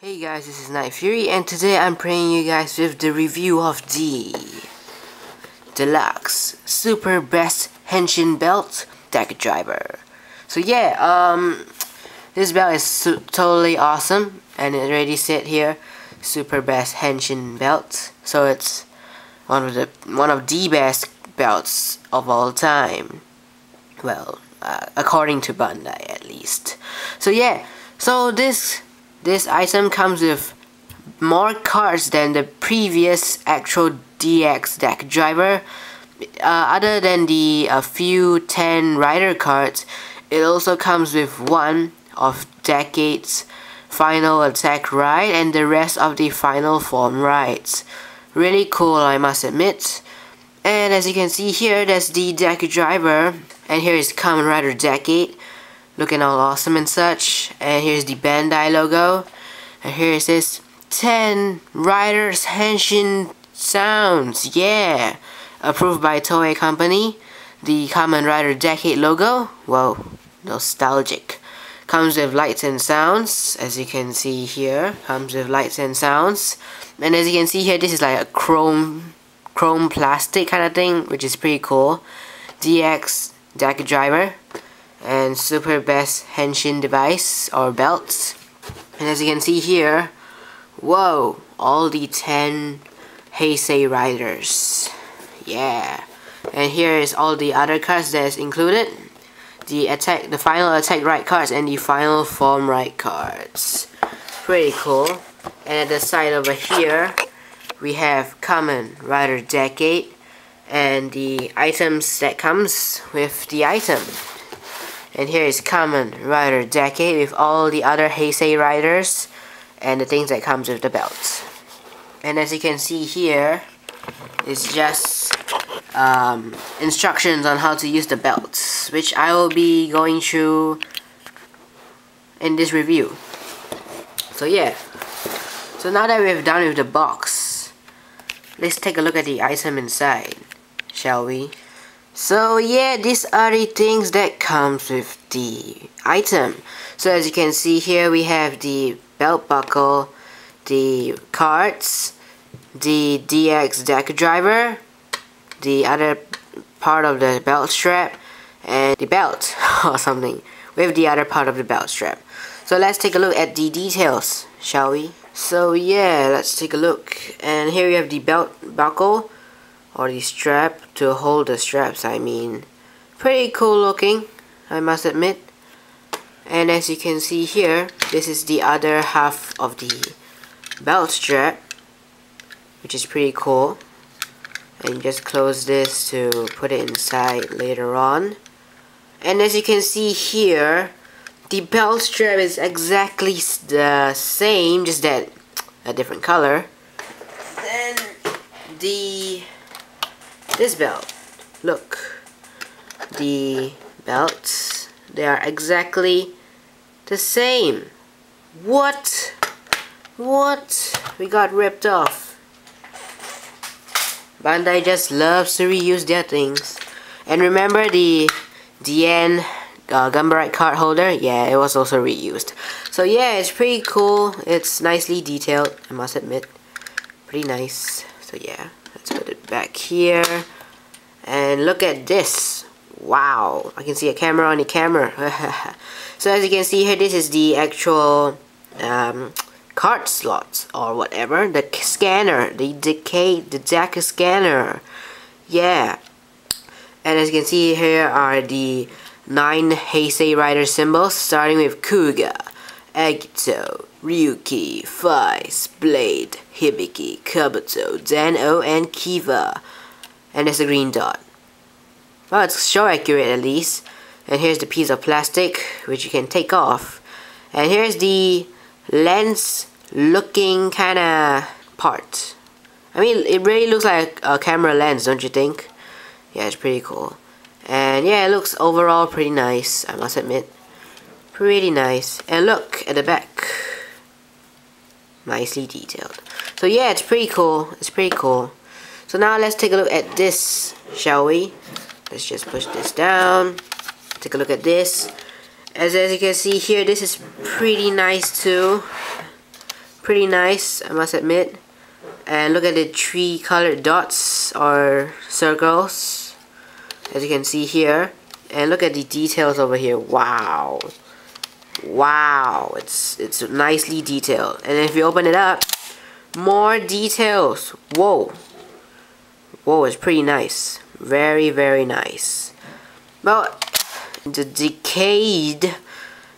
Hey guys, this is KnightFury, and today I'm bringing you guys with the review of the Deluxe Super Best Henshin Belt Decadriver. So yeah, this belt is totally awesome, and it already said here, Super Best Henshin Belt. So it's one of the best belts of all time. Well, according to Bandai at least. So yeah, so this item comes with more cards than the previous actual DX Decadriver. Other than the few 10 rider cards, it also comes with one of Decade's final attack ride and the rest of the final form rides. Really cool, I must admit. And as you can see here, there's the Decadriver, and here is Kamen Rider Decade, looking all awesome and such. And here's the Bandai logo, and here it says 10 Riders Henshin Sounds, yeah, approved by Toei Company. The Kamen Rider Decade logo, whoa, nostalgic. Comes with lights and sounds, as you can see here, comes with lights and sounds. And as you can see here, this is like a chrome plastic kind of thing, which is pretty cool. DX Decadriver and Super Best Henshin device or belts. And as you can see here, whoa, all the 10 Heisei riders, yeah. And here is all the other cards that is included, the final attack ride cards and the final form ride cards. Pretty cool. And at the side over here, we have Kamen Rider Decade and the items that comes with the item. And here is Kamen Rider Decade with all the other Heisei riders and the things that comes with the belt. And as you can see here, it's just instructions on how to use the belts, which I will be going through in this review. So yeah, so now that we're done with the box, let's take a look at the item inside, shall we? So yeah, these are the things that comes with the item. So as you can see here, we have the belt buckle, the cards, the DX Decadriver, the other part of the belt strap, and the belt or something with the other part of the belt strap. So let's take a look at the details, shall we? So yeah, let's take a look. And here we have the belt buckle, or the strap to hold the straps, I mean. Pretty cool looking, I must admit. And as you can see here, this is the other half of the belt strap, which is pretty cool. And just close this to put it inside later on. And as you can see here, the belt strap is exactly the same, just that a different color. Then this belt, look, the belts, they are exactly the same. What? We got ripped off. Bandai just loves to reuse their things. And remember the DN Gumbarite card holder? Yeah, it was also reused. So yeah, it's pretty cool. It's nicely detailed, I must admit. Pretty nice. So yeah, let's put it back here. And look at this. Wow, I can see a camera on the camera. So as you can see here, this is the actual card slots or whatever, the scanner, the DECA scanner, yeah. And as you can see, here are the 9 Heisei rider symbols, starting with Kuga, Agito, Ryuki, Faiz, Blade, Hibiki, Kabuto, Dan-O, and Kiva. And there's a green dot. Well, it's show accurate at least. And here's the piece of plastic which you can take off. And here's the lens looking kinda part. I mean, it really looks like a camera lens, don't you think? Yeah, it's pretty cool. And yeah, it looks overall pretty nice, I must admit. Pretty nice. And look at the back, nicely detailed. So yeah, it's pretty cool. It's pretty cool. So now let's take a look at this, shall we? Let's just push this down. Take a look at this. As you can see here, this is pretty nice too. Pretty nice, I must admit. And look at the 3 colored dots or circles, as you can see here. And look at the details over here. Wow. Wow, it's nicely detailed. And if you open it up, more details. Whoa. Whoa, it's pretty nice. Very, very nice. Well, the decayed,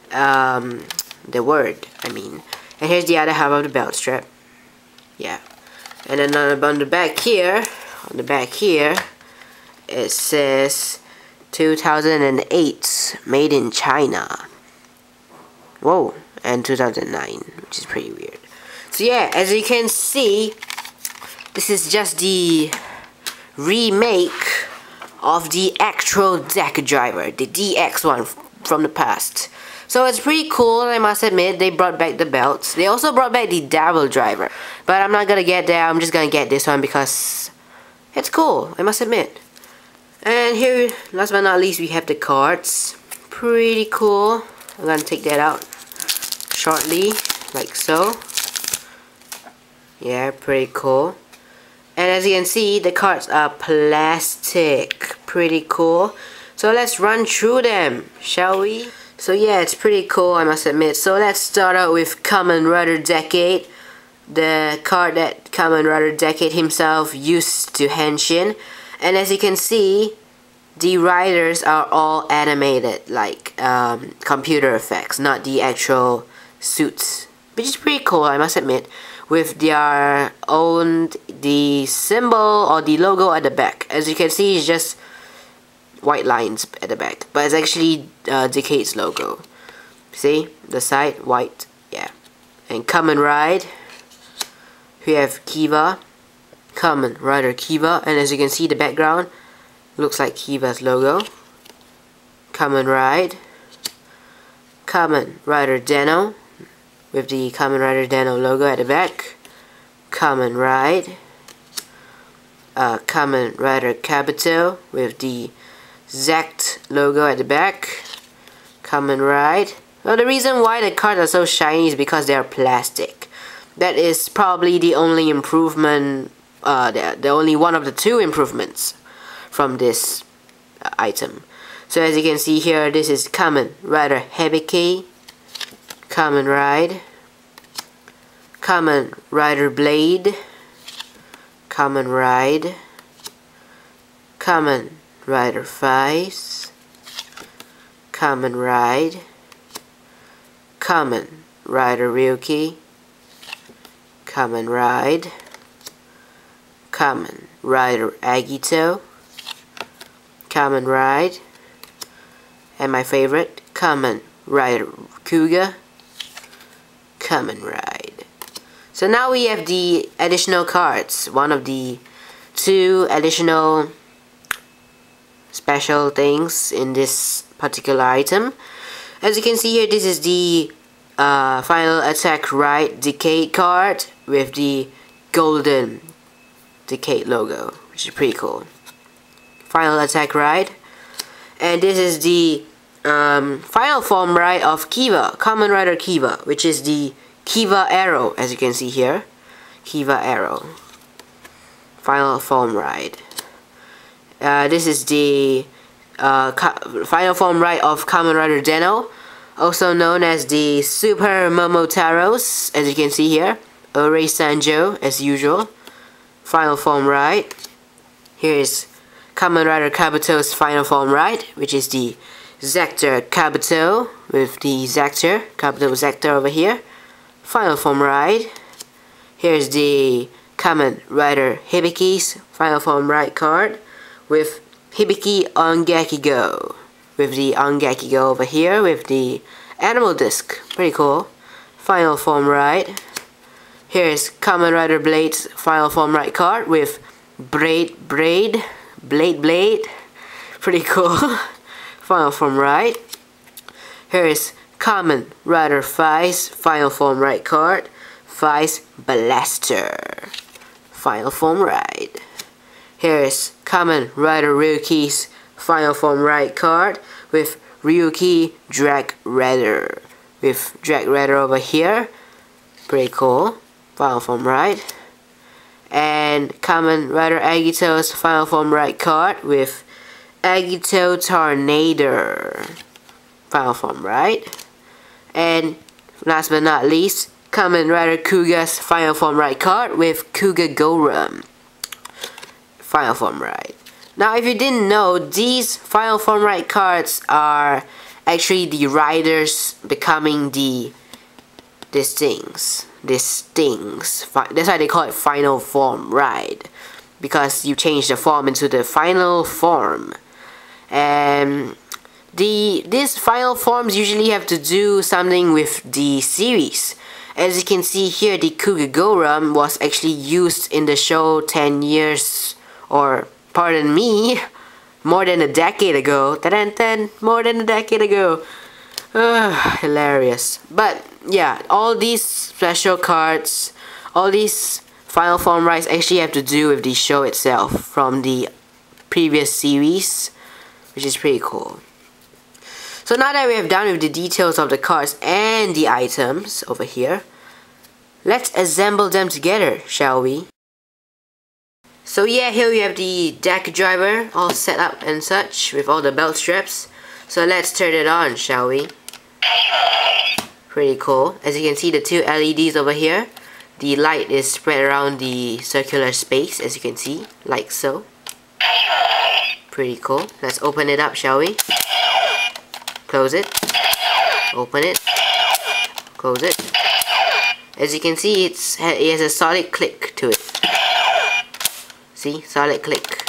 the word, I mean. And here's the other half of the belt strap. Yeah. And then on the back here, it says 2008, made in China. Whoa, and 2009, which is pretty weird. So yeah, as you can see, this is just the remake of the actual Decadriver, the DX one from the past. So it's pretty cool, I must admit. They brought back the belts. They also brought back the Decadriver, but I'm not gonna get there. I'm just gonna get this one because it's cool, I must admit. And here, last but not least, we have the cards. Pretty cool. I'm gonna take that out shortly, like so. Yeah, pretty cool. And as you can see, the cards are plastic. Pretty cool. So let's run through them, shall we? So yeah, it's pretty cool, I must admit. So let's start out with Kamen Rider Decade, the card that Kamen Rider Decade himself used to henshin. And as you can see, the riders are all animated, like computer effects, not the actual suits, which is pretty cool, I must admit, with their own, the symbol or the logo at the back. As you can see, it's just white lines at the back, but it's actually Decade's logo. See, the side, white, yeah. And Kamen Ride, we have Kiva, Kamen Rider Kiva, and as you can see, the background looks like Kiva's logo. Kamen Ride, Kamen Rider Deno, with the Kamen Rider Deno logo at the back. Kamen Ride, Kamen Rider Kabuto with the Zact logo at the back. Kamen Ride. Well, the reason why the cards are so shiny is because they are plastic. That is probably the only improvement, the only one of the 2 improvements from this item. So as you can see here, this is Kamen Rider Hibiki, Kamen Ride, Kamen Rider Blade, Kamen Ride, Kamen Rider Vice, Kamen Ride, Kamen Rider Ryuki, Kamen Ride, Kamen Rider Agito, Kamen Ride, and my favorite, Kamen Rider Kuga, Kamen Ride. So now we have the additional cards, one of the 2 additional special things in this particular item. As you can see here, this is the Final Attack Ride Decade card with the golden Decade logo, which is pretty cool. Final Attack Ride. And this is the final form ride of Kiva, Kamen Rider Kiva, which is the Kiva Arrow, as you can see here. Kiva Arrow. Final form ride. This is the final form ride of Kamen Rider Deno, also known as the Super Momotaros, as you can see here. Ore Sanjo, as usual. Final form ride. Here is Kamen Rider Kabuto's final form ride, which is the Zactor Kabuto, with the Zactor, Kabuto Zactor over here. Final form ride. Here's the Kamen Rider Hibiki's final form ride card, with Hibiki Ongakigo, with the Ongakigo over here with the animal disc. Pretty cool. Final form ride. Here's Kamen Rider Blade's final form ride card with Blade. Pretty cool. Final form ride. Here's Kamen Rider Vice final form ride card. Vice Blaster. Final form ride. Here's Kamen Rider Ryuki's final form ride card with Ryuki Drag Raider. With Drag Raider over here. Pretty cool. Final form right. And Kamen Rider Agito's final form right card with Agito Tornado. Final form right. And last but not least, Kamen Rider Kuga's final form right card with Kuga Gorum. Final form right. Now if you didn't know, these final form right cards are actually the riders becoming these things. That's why they call it final form ride, because you change the form into the final form. And these final forms usually have to do something with the series. As you can see here, the Kuga Gorum was actually used in the show 10 years, or pardon me, more than a decade ago. More than a decade ago. Hilarious. But yeah, all these special cards, all these final form rights actually have to do with the show itself from the previous series, which is pretty cool. So now that we have done with the details of the cards and the items over here, let's assemble them together, shall we? So yeah, here we have the Decadriver all set up and such with all the belt straps. So let's turn it on, shall we? Pretty cool. As you can see, the two LEDs over here, the light is spread around the circular space, as you can see, like so. Pretty cool. Let's open it up, shall we? Close it. Open it. Close it. As you can see, it has a solid click to it. See? Solid click.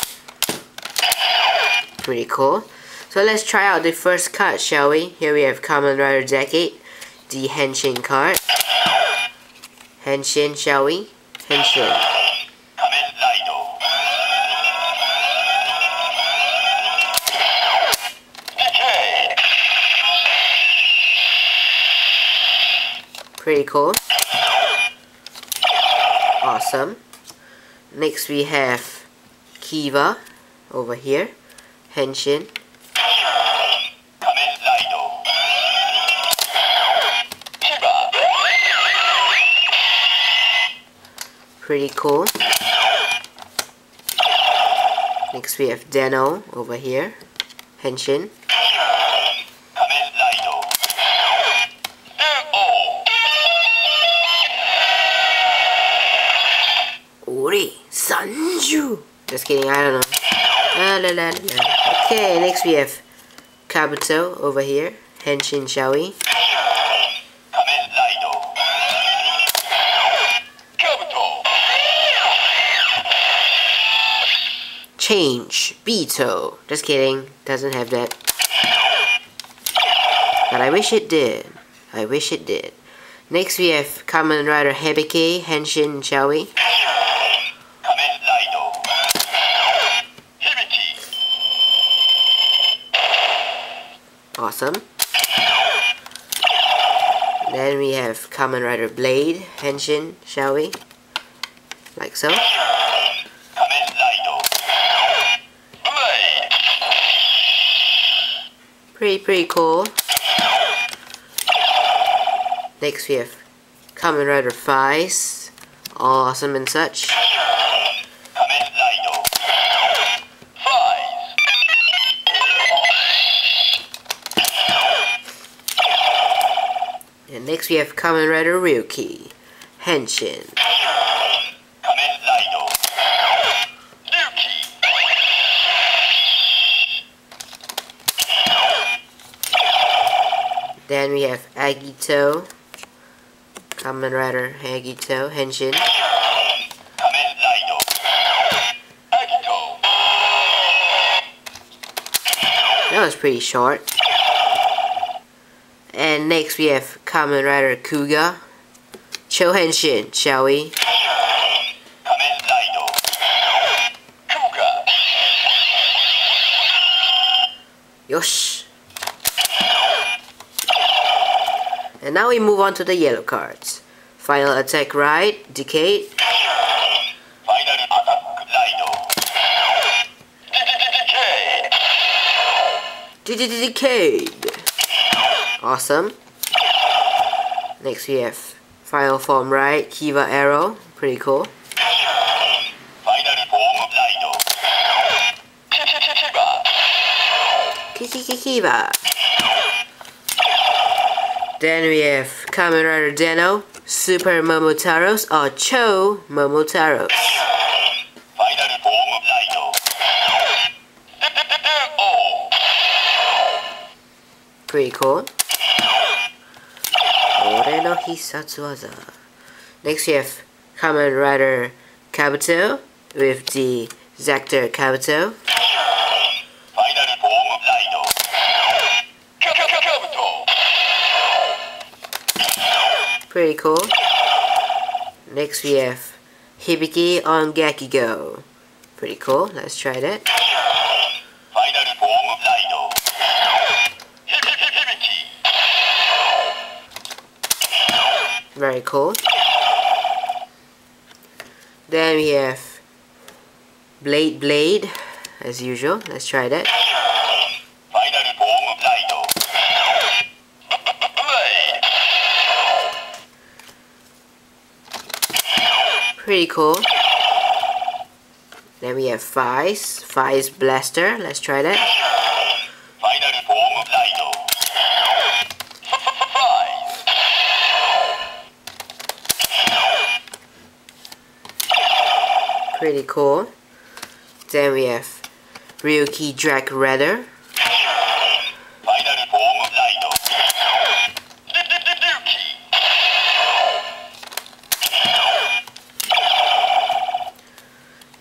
Pretty cool. So let's try out the first card, shall we? Here we have Kamen Rider Decade, the HENSHIN card. HENSHIN, shall we? HENSHIN. Pretty cool. Awesome. Next we have Kiva over here. HENSHIN. Pretty cool. Next we have Deno over here. HENSHIN. Ori Sanju. Just kidding, I don't know. Okay, next we have Kabuto over here. HENSHIN, shall we? Change Beto. Just kidding, doesn't have that. But I wish it did. I wish it did. Next we have Kamen Rider Hebeke, HENSHIN, shall we? Awesome. Then we have Kamen Rider Blade, HENSHIN, shall we? Like so. Pretty cool. Next we have Kamen Rider Faiz, awesome and such. And next we have Kamen Rider Ryuki, HENSHIN. Then we have Agito, Kamen Rider Agito, HENSHIN. That was pretty short. And next we have Kamen Rider Kuga, Cho HENSHIN, shall we? Yosh! And now we move on to the yellow cards. Final attack right, Decade. Decade. Awesome. Next we have Final form right, Kiva arrow, pretty cool. Final form Kiva. Then we have Kamen Rider Deno, Super Momotaros or Cho Momotaros. Final form Pretty cool. Ore no Hisatsuwaza. Next we have Kamen Rider Kabuto with the Zactor Kabuto. Final form Pretty cool. Next we have Hibiki on Gakigo. Pretty cool. Let's try that. Final form Very cool. Then we have Blade, as usual. Let's try that. Final form Pretty cool. Then we have Fize Blaster. Let's try that. Final form Pretty cool. Then we have Ryuki Drag Redder. Final form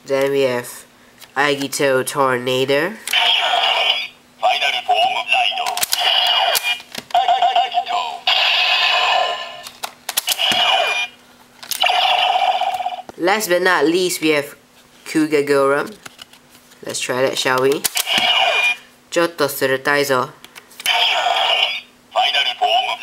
Then we have Agito Tornado. Final form Last but not least, we have Kugagorum. Let's try that, shall we? Chotto surutai zo. Final form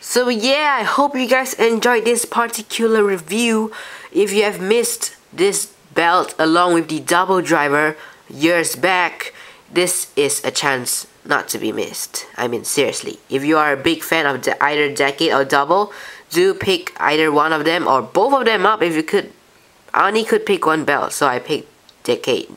So yeah, I hope you guys enjoyed this particular review. If you have missed this belt along with the double driver years back, this is a chance not to be missed. I mean, seriously, if you are a big fan of either Decade or Double, do pick either one of them or both of them up if you could. I only could pick one belt, so I picked Decade.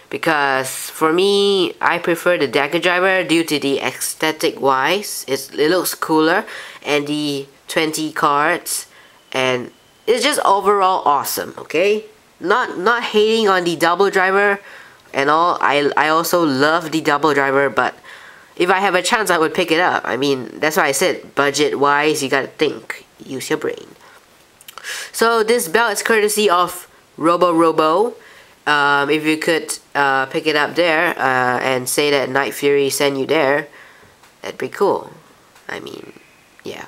Because for me, I prefer the Decadriver due to the aesthetic wise. It looks cooler, and the 20 cards, and it's just overall awesome. Okay, not hating on the double driver and all. I also love the double driver, but if I have a chance, I would pick it up. I mean, that's why I said budget wise, you gotta think, use your brain. So this belt is courtesy of Robo. If you could pick it up there and say that KnightFury sent you there, that'd be cool. I mean, yeah.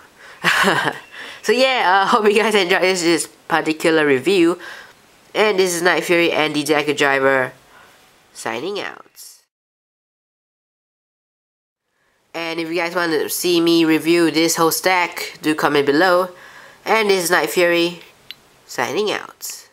So yeah, hope you guys enjoyed this particular review. And this is KnightFury and the Decadriver signing out. And if you guys want to see me review this whole stack, do comment below. And this is KnightFury signing out.